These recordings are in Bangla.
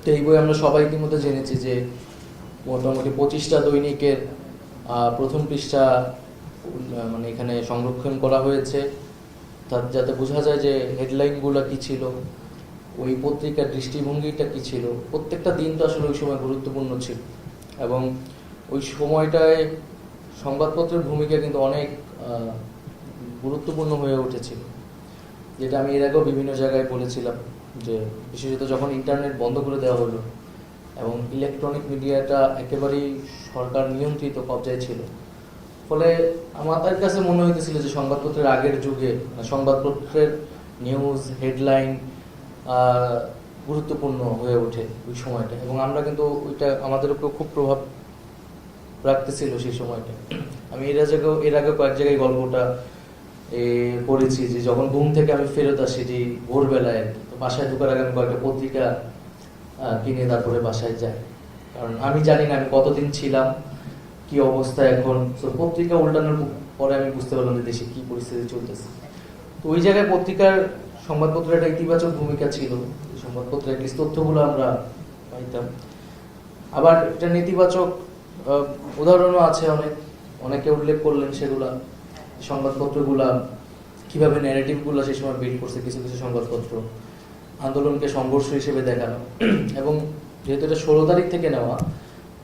তো এই বই আমরা সবাই ইতিমধ্যে জেনেছি যে মোটামুটি 25টা দৈনিকের প্রথম পৃষ্ঠা মানে এখানে সংরক্ষণ করা হয়েছে, তার যাতে বোঝা যায় যে হেডলাইনগুলো কী ছিল, ওই পত্রিকার দৃষ্টিভঙ্গিটা কী ছিল। প্রত্যেকটা দিন তো আসলে ওই সময় গুরুত্বপূর্ণ ছিল, এবং ওই সময়টায় সংবাদপত্রের ভূমিকা কিন্তু অনেক গুরুত্বপূর্ণ হয়ে উঠেছিল, যেটা আমি এর আগেও বিভিন্ন জায়গায় বলেছিলাম যে বিশেষত যখন ইন্টারনেট বন্ধ করে দেওয়া হলো এবং ইলেকট্রনিক মিডিয়াটা একেবারেই সরকার নিয়ন্ত্রিত কবজায় ছিল, ফলে আমার কাছে মনে হইতেছিল যে সংবাদপত্রের আগের যুগে সংবাদপত্রের নিউজ হেডলাইন গুরুত্বপূর্ণ হয়ে ওঠে ওই সময়টা, এবং আমরা কিন্তু ওইটা আমাদের উপর খুব প্রভাব রাখতেছিল সেই সময়টা। আমি এর আগে কয়েক জায়গায় গল্পটা পড়েছি যে যখন ঘুম থেকে আমি ফেরত আসি যে ভোরবেলায়, তো বাসায় ঢোকার আগে আমি কয়েকটা পত্রিকা কিনে তারপরে বাসায় যাই, কারণ আমি জানি না আমি কতদিন ছিলাম, কি অবস্থা এখন। তো পত্রিকা উল্টানোর পরে আমি বুঝতে পারলাম যে দেশে কি পরিস্থিতি চলতেছে। তো ওই জায়গায় পত্রিকার সংবাদপত্রের একটা ইতিবাচক ভূমিকা ছিল, সংবাদপত্রের লিস্ট তথ্যগুলো আমরা পাইতাম। আবার এটা নেতিবাচক উদাহরণও আছে, অনেকে উল্লেখ করলেন সেগুলা, সংবাদপত্রগুলা কিভাবে ন্যারেটিভগুলো সেই সময় বিল্ড করছে। কিছু কিছু সংবাদপত্র আন্দোলনকে সংঘর্ষ হিসেবে দেখানো, এবং যেহেতু এটা 16 তারিখ থেকে নেওয়া,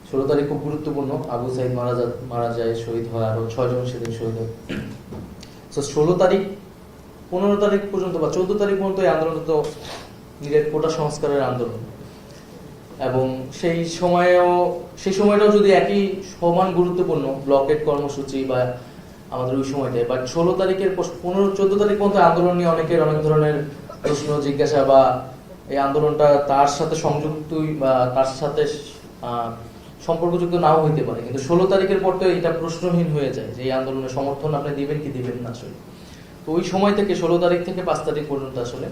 16 তারিখ খুব গুরুত্বপূর্ণ। আবু সাইদ মারা যায়, শহীদ হয়, আরো 6 জন সেদিন শহীদ হয়। তো 16 তারিখ 15 তারিখ পর্যন্ত বা 14 তারিখ পর্যন্ত এই আন্দোলন তো ডিরেক্ট কোটা সংস্কারের আন্দোলন, এবং সেই সময়টাও যদি একই সমান গুরুত্বপূর্ণ ব্লকেট কর্মসূচি বা আমাদের ওই সময়টায়, বাট 16 তারিখের 14 তারিখ পর্যন্ত আন্দোলন নিয়ে অনেকের অনেক ধরনের প্রশ্ন জিজ্ঞাসা, বা এই আন্দোলনটা তার সাথে সংযুক্তই বা তার সাথে সম্পর্কযুক্ত নাও হইতে পারে, কিন্তু 16 তারিখের পর তো এটা প্রশ্নহীন হয়ে যায় যে এই আন্দোলনের সমর্থন আপনি দিবেন কি দিবেন না আসলে। তো ওই সময় থেকে 16 তারিখ থেকে 5 তারিখ পর্যন্ত আসলে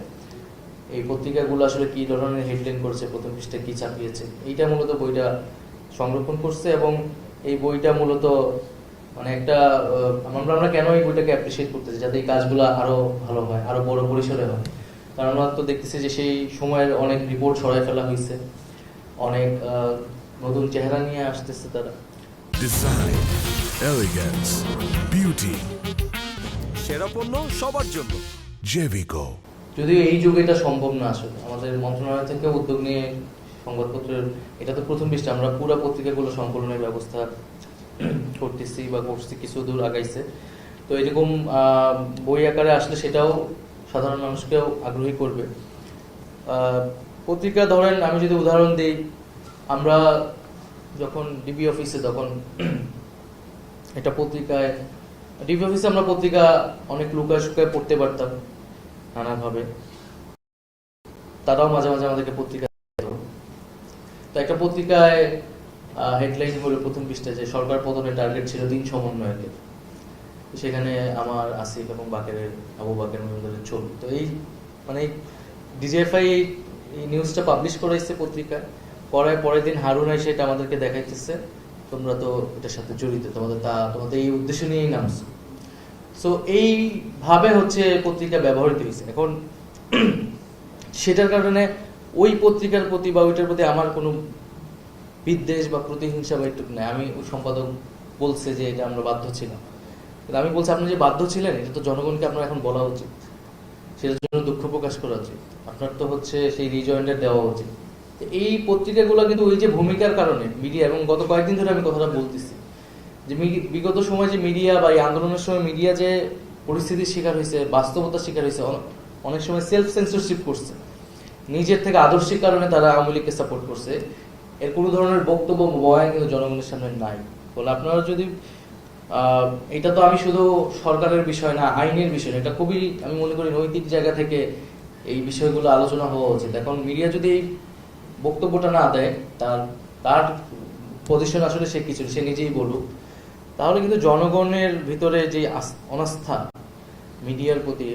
এই পত্রিকাগুলো আসলে কি ধরনের হেডলাইন করছে, প্রথম পৃষ্ঠায় কি ছাপিয়েছে, এইটা মূলত বইটা সংরক্ষণ করছে। এবং এই বইটা মূলত মানে একটা আমরা কেন এই বইটাকে অ্যাপ্রিসিয়েট করতেছি, যাতে এই কাজগুলো আরো ভালো হয়, আরো বড় পরিসরে হয়। কারণ আমরা তো দেখতেছি যে সেই সময়ের অনেক রিপোর্ট ছড়াই ফেলা হয়েছে, অনেক নতুন চেহারা নিয়ে আসতেছে তারা। ডিজাইন, এলিগেন্স, বিউটি, সেরা পণ্য সবার জন্য জেভিকো। যদিও এই যুগে এটা সম্ভব না, আসলে আমাদের মন্ত্রণালয় থেকে উদ্যোগ নিয়ে সংবাদপত্রের এটা তো প্রথম পৃষ্ঠা, আমরা পুরো পত্রিকাগুলো সংকলনের ব্যবস্থা করতেছি বা করছি, কিছু দূর আগাইছে। তো এরকম বই আকারে আসলে সেটাও সাধারণ মানুষকেও আগ্রহী করবে। পত্রিকা ধরেন আমি যদি উদাহরণ দিই, আমরা যখন ডিবি অফিসে, তখন একটা পত্রিকায় ডিবি অফিসে আমরা পত্রিকা অনেক লুকায় শুকায় পড়তে পারতাম নানাভাবে, তারাও মাঝে মাঝে আমাদেরকে পত্রিকা। তো একটা পত্রিকায় হেডলাইন হলো প্রথম পৃষ্ঠায় যে সরকার পতনের টার্গেট ছিল 3 সমন্বয়কের, সেখানে আমার আসিফ এবং বাকেরের আবু বাকের মজুমদারের ছবি। তো এই মানে ডিজিএফআই এই নিউজটা পাবলিশ করাইছে পত্রিকায়, পরের দিন হারুন এসে এটা আমাদেরকে দেখাইতেছে, তোমরা তো এটার সাথে জড়িত, তোমাদের এই উদ্দেশ্য নিয়েই নামছো। সো এইভাবে হচ্ছে পত্রিকা ব্যবহৃত হয়েছে। এখন সেটার কারণে ওই পত্রিকার প্রতি বা ওইটার প্রতি আমার কোনো বিদ্বেষ বা প্রতিহিংসা বা একটু নেই। আমি ওই সম্পাদক বলছে যে এটা আমরা বাধ্য ছিলাম, কিন্তু আমি বলছি আপনি যে বাধ্য ছিলেন এটা তো জনগণকে আপনার এখন বলা উচিত, সেটার জন্য দুঃখ প্রকাশ করা উচিত, আপনার তো হচ্ছে সেই রিজয়েন্টার দেওয়া উচিত। এই পত্রিকাগুলো কিন্তু ওই যে ভূমিকার কারণে মিডিয়া, এবং গত কয়েকদিন ধরে আমি কথাটা বলতেছি যে বিগত সময় যে মিডিয়া বা এই আন্দোলনের সময় মিডিয়া যে পরিস্থিতির শিকার হয়েছে, বাস্তবতার শিকার হয়েছে, অনেক সময় সেলফ সেন্সরশিপ করছে, নিজের থেকে আদর্শিক কারণে তারা আওয়ামী লীগকে সাপোর্ট করছে, এর কোনো ধরনের বক্তব্য বয়ান কিন্তু জনগণের সামনে নাই। বলে আপনারা যদি এটা তো আমি শুধু সরকারের বিষয় না, আইনের বিষয় না, এটা খুবই আমি মনে করি নৈতিক জায়গা থেকে এই বিষয়গুলো আলোচনা হওয়া উচিত। এখন মিডিয়া যদি এই বক্তব্যটা না দেয়, তার পজিশন আসলে সে কিছু সে নিজেই বলুক, তাহলে কিন্তু জনগণের ভিতরে যে অনাস্থা মিডিয়ার প্রতি,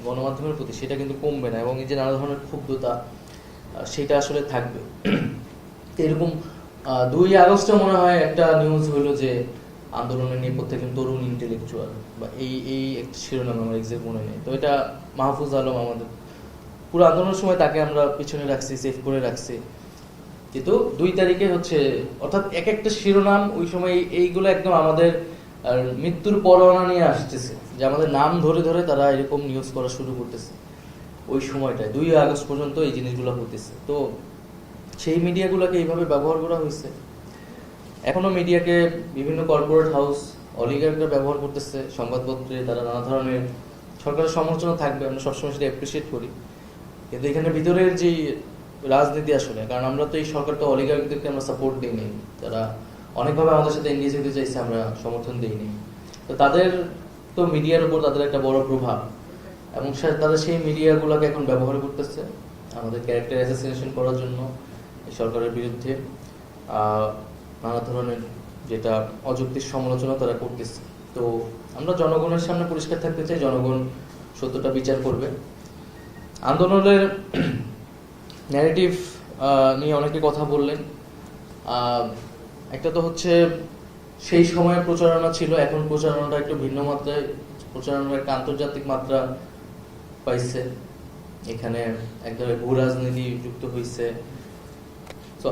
গণমাধ্যমের প্রতি, সেটা কিন্তু কমবে না, এবং এই যে নানা ধরনের ক্ষুব্ধতা সেটা আসলে থাকবে। এরকম 2 আগস্টে মনে হয় একটা নিউজ হলো যে আন্দোলনের নেপথ্যে একজন তরুণ ইন্টেলেকচুয়াল বা এই একটা শিরোনাম আমার এক্সাক্ট মনে নেই। তো এটা মাহফুজ আলম, আমাদের পুরো আন্দোলনের সময় তাকে আমরা পিছনে রাখছি, সেভ করে রাখছি। কিন্তু 2 তারিখে হচ্ছে, অর্থাৎ এক একটা শিরোনাম ওই সময় এইগুলো একদম আমাদের মৃত্যুর পরোয়ানা নিয়ে আসতেছে, যে আমাদের নাম ধরে ধরে তারা এরকম নিউজ করা শুরু করতেছে ওই সময়টায়। 2 আগস্ট পর্যন্ত এই জিনিসগুলো হতেছে। তো সেই মিডিয়াগুলোকে এইভাবে ব্যবহার করা হয়েছে। এখনো মিডিয়াকে বিভিন্ন কর্পোরেট হাউস, অলিগাররা ব্যবহার করতেছে সংবাদপত্রে। তারা নানা ধরনের, সরকারের সমালোচনা থাকবে, আমরা সবসময় সেটা অ্যাপ্রিসিয়েট করি, কিন্তু এখানে ভিতরের যে রাজনীতি আসলে, কারণ আমরা তো এই সরকারটা অলিগারদেরকে আমরা সাপোর্ট দিইনি, তারা অনেকভাবে আমাদের সাথে এনগেজ হতে চাইছে, আমরা সমর্থন দিইনি। তো তাদের তো মিডিয়ার উপর তাদের একটা বড় প্রভাব, এবং তারা সেই মিডিয়াগুলোকে এখন ব্যবহার করতেছে আমাদের ক্যারেক্টার অ্যাসাসিনেশন করার জন্য এই সরকারের বিরুদ্ধে। নানা ধরনের যেটা অযৌক্তিক সমালোচনা তারা করতেছে। তো আমরা জনগণের সামনে পরিষ্কার থাকতে চাই, জনগণ সত্যটা বিচার করবে। আন্দোলনের ন্যারেটিভ নিয়ে অনেকে কথা বললেন। একটা তো হচ্ছে সেই সময় প্রচারণা ছিল, এখন প্রচারণাটা একটু ভিন্ন মাত্রায়, প্রচারণার একটা আন্তর্জাতিক মাত্রা পাইছে। এখানে এক ধরনের ভূ রাজনীতি যুক্ত হয়েছে। তো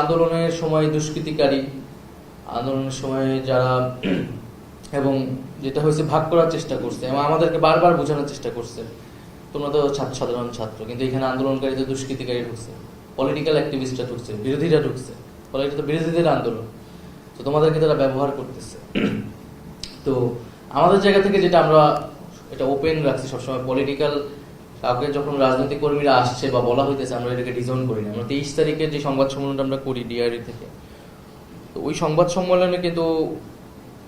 আন্দোলনের সময় দুষ্কৃতিকারী, আন্দোলনের সময় যারা, এবং যেটা হয়েছে ভাগ করার চেষ্টা করছে এবং আমাদেরকে বারবার বোঝানোর চেষ্টা করছে, তোমরা তো সাধারণ ছাত্র, কিন্তু এখানে আন্দোলনকারীদের দুষ্কৃতিকারী ঢুকছে, পলিটিক্যাল অ্যাক্টিভিস্টরা ঢুকছে, বিরোধীরা ঢুকছে, ফলে এটা তো বিরোধীদের আন্দোলন। তো তোমাদেরকে তারা ব্যবহার করতেছে। তো আমাদের জায়গা থেকে যেটা আমরা এটা ওপেন রাখছি সবসময়, পলিটিক্যাল কাউকে যখন রাজনৈতিক কর্মীরা আসছে বা বলা হইতেছে, আমরা এটাকে ডিজাউন করি না। আমরা 23 তারিখের যে সংবাদ সম্মেলনটা আমরা করি ডিআরই থেকে, তো ওই সংবাদ সম্মেলনে কিন্তু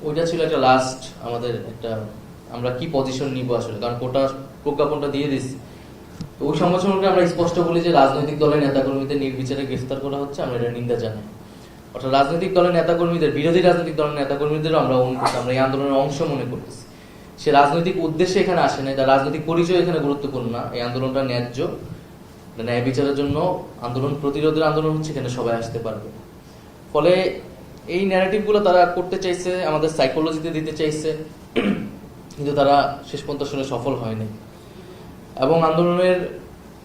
ওইটা ছিল একটা লাস্ট আমাদের একটা, আমরা কি পজিশন নিব আসলে, কারণ কোটা প্রজ্ঞাপনটা দিয়ে দিচ্ছি। তো ওই সংবাদ সম্মেলনে আমরা স্পষ্ট বলি যে রাজনৈতিক দলের নেতাকর্মীদের নির্বিচারে গ্রেফতার করা হচ্ছে, আমরা এটা নিন্দা জানাই। অর্থাৎ রাজনৈতিক দলের নেতাকর্মীদের, বিরোধী রাজনৈতিক দলের নেতাকর্মীদেরও আমরা আমরা এই আন্দোলনের অংশ মনে করতেছি। সে রাজনৈতিক উদ্দেশ্যে এখানে আসে না, তার রাজনৈতিক পরিচয় এখানে গুরুত্বপূর্ণ না। এই আন্দোলনটা ন্যায্য, ন্যায় বিচারের জন্য আন্দোলন, প্রতিরোধের আন্দোলন হচ্ছে, এখানে সবাই আসতে পারবে। ফলে এই ন্যারেটিভগুলো তারা করতে চাইছে, আমাদের সাইকোলজিতে দিতে চাইছে, কিন্তু তারা শেষ পর্যন্ত আসলে সফল হয়নি। এবং আন্দোলনের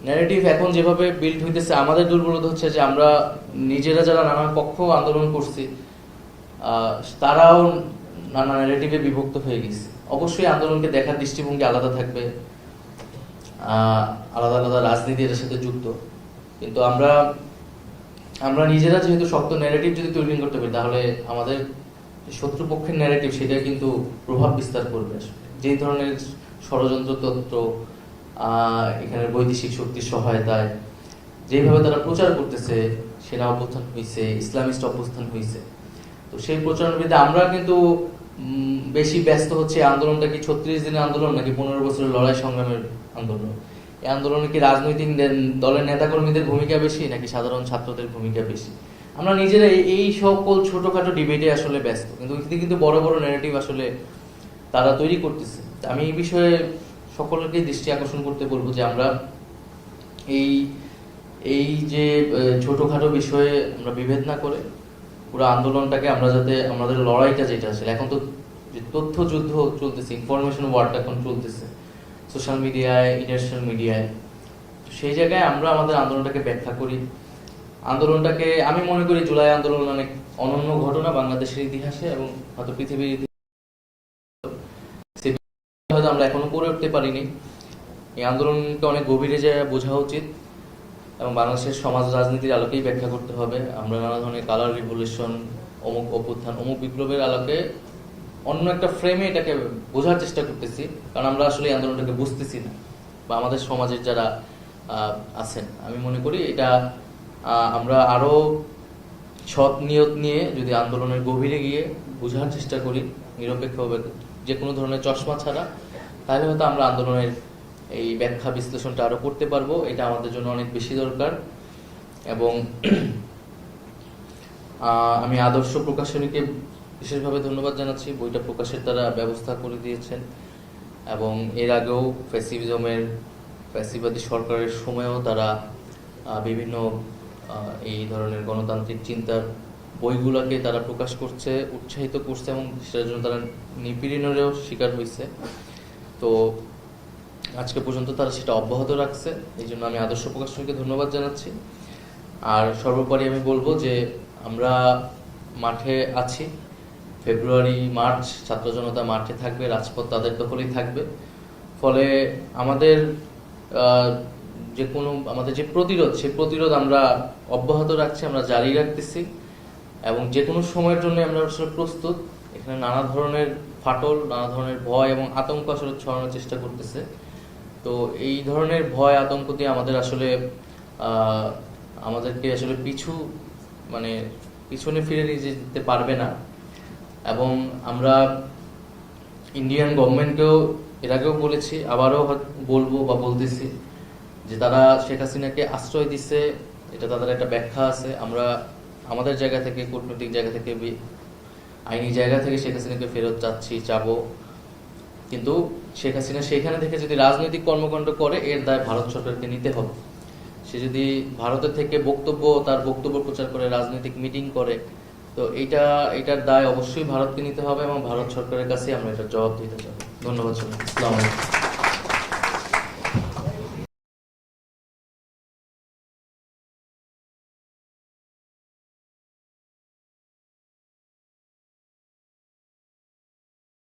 ন্যারেটিভ এখন যেভাবে বিল্ড হইতেছে, আমাদের দুর্বলতা হচ্ছে যে আমরা নিজেরা যারা নানা পক্ষ আন্দোলন করছি, তারাও নানা ন্যারেটিভে বিভক্ত হয়ে গেছে। অবশ্যই আন্দোলনকে দেখার দৃষ্টিভঙ্গি আলাদা থাকবে, আলাদা আলাদা রাজনীতি এর সাথে যুক্ত, কিন্তু আমরা নিজেরা যেহেতু শক্ত ন্যারেটিভ যদি তৈরি করতে পারি, তাহলে আমাদের শত্রুপক্ষের ন্যারেটিভ সেটা কিন্তু প্রভাব বিস্তার করবে। যে ধরনের ষড়যন্ত্র তত্ত্ব এখানে বৈদেশিক শক্তির সহায়তায় যেভাবে তারা প্রচার করতেছে, সেনা অভ্যুত্থান হয়েছে, ইসলামিস্ট অভ্যুত্থান হয়েছে, তো সেই প্রচারের বিরুদ্ধে আমরা কিন্তু বেশি ব্যস্ত হচ্ছে। আন্দোলনটা কি 36 দিনের আন্দোলন নাকি 15 বছরের লড়াই সংগ্রামের আন্দোলন? এই আন্দোলনে কি রাজনৈতিক দলের নেতাকর্মীদের ভূমিকা বেশি নাকি সাধারণ ছাত্রদের ভূমিকা বেশি? আমরা নিজেরা এই সকল ছোটখাটো ডিবেটে আসলে ব্যস্ত, কিন্তু বড় বড় ন্যারেটিভ আসলে তারা তৈরি করতেছে। আমি এই বিষয়ে সকলকে দৃষ্টি আকর্ষণ করতে বলবো যে আমরা এই যে ছোটখাটো বিষয়ে আমরা বিভেদ না করে পুরো আন্দোলনটাকে আমরা যাতে, আমাদের লড়াইটা যেটা আসলে এখন তো যে তথ্য যুদ্ধ চলতেছে, ইনফরমেশন ওয়ারটা এখন চলতেছে সোশ্যাল মিডিয়ায়, ইন্টারন্যাশনাল মিডিয়ায়, সেই জায়গায় আমরা আমাদের আন্দোলনটাকে ব্যাখ্যা করি। আন্দোলনটাকে আমি মনে করি জুলাই আন্দোলন অনেক অনন্য ঘটনা বাংলাদেশের ইতিহাসে এবং হয়তো পৃথিবীর ইতিহাসে হয়তো আমরা এখনো করে উঠতে পারিনি। এই আন্দোলনকে অনেক গভীরে যায় বোঝা উচিত এবং বাংলাদেশের সমাজ রাজনীতির আলোকেই ব্যাখ্যা করতে হবে। আমরা নানা ধরনের কালার রিভলিউশন, অমুক অভ্যুত্থান, অমুক বিপ্লবের আলোকে অন্য একটা ফ্রেমে এটাকে বোঝার চেষ্টা করতেছি, কারণ আমরা আসলে এই আন্দোলনটাকে বুঝতেছি না, বা আমাদের সমাজের যারা আছেন, আমি মনে করি এটা আমরা আরো সৎ নিয়ত নিয়ে যদি আন্দোলনের গভীরে গিয়ে বোঝার চেষ্টা করি নিরপেক্ষভাবে, যে কোনো ধরনের চশমা ছাড়া, তাহলে হয়তো আমরা আন্দোলনের এই ব্যাখ্যা বিশ্লেষণটা আরো করতে পারবো। এটা আমাদের জন্য অনেক বেশি দরকার। এবং আমি আদর্শ প্রকাশনীকে বিশেষভাবে ধন্যবাদ জানাচ্ছি, বইটা প্রকাশের তারা ব্যবস্থা করে দিয়েছেন, এবং এর আগেও ফ্যাসিবাদী সরকারের সময়ও তারা বিভিন্ন এই ধরনের গণতান্ত্রিক চিন্তার বইগুলোকে তারা প্রকাশ করছে, উৎসাহিত করছে, এবং সেটার জন্য তারা নিপীড়নেরও শিকার হয়েছে। তো আজকে পর্যন্ত তারা সেটা অব্যাহত রাখছে, এই জন্য আমি আদর্শ প্রকাশনীকে ধন্যবাদ জানাচ্ছি। আর সর্বোপরি আমি বলবো যে আমরা মাঠে আছি, ফেব্রুয়ারি মার্চ ছাত্র জনতা মাঠে থাকবে, রাজপথ তাদের দখলেই থাকবে। ফলে আমাদের আমাদের যে প্রতিরোধ, সেই প্রতিরোধ আমরা অব্যাহত রাখছি, আমরা জারি রাখতেছি এবং যে কোনো সময়ের জন্য আমরা আসলে প্রস্তুত। এখানে নানা ধরনের ফাটল, নানা ধরনের ভয় এবং আতঙ্ক আসলে ছড়ানোর চেষ্টা করতেছে। তো এই ধরনের ভয় আতঙ্ক দিয়ে আমাদেরকে আসলে পিছনে ফিরে নিয়ে যেতে পারবে না। এবং আমরা ইন্ডিয়ান গভর্নমেন্টকেও এর আগেও বলেছি, আবারও বলবো বা বলতেছি যে তারা শেখ হাসিনাকে আশ্রয় দিচ্ছে, এটা তাদের একটা ব্যাখ্যা আছে। আমরা আমাদের জায়গা থেকে, কূটনৈতিক জায়গা থেকে, আইনি জায়গা থেকে শেখ হাসিনাকে ফেরত চাবো। কিন্তু শেখ হাসিনা সেখানে থেকে যদি রাজনৈতিক কর্মকাণ্ড করে, এর দায় ভারত সরকারকে নিতে হবে। সে যদি ভারতের থেকে তার বক্তব্য প্রচার করে, রাজনৈতিক মিটিং করে, তো এটার দায় অবশ্যই ভারতকে নিতে হবে এবং ভারত সরকারের কাছে আমরা এটার জবাব দিতে চাই। ধন্যবাদ সবাই। আসসালামু আলাইকুম।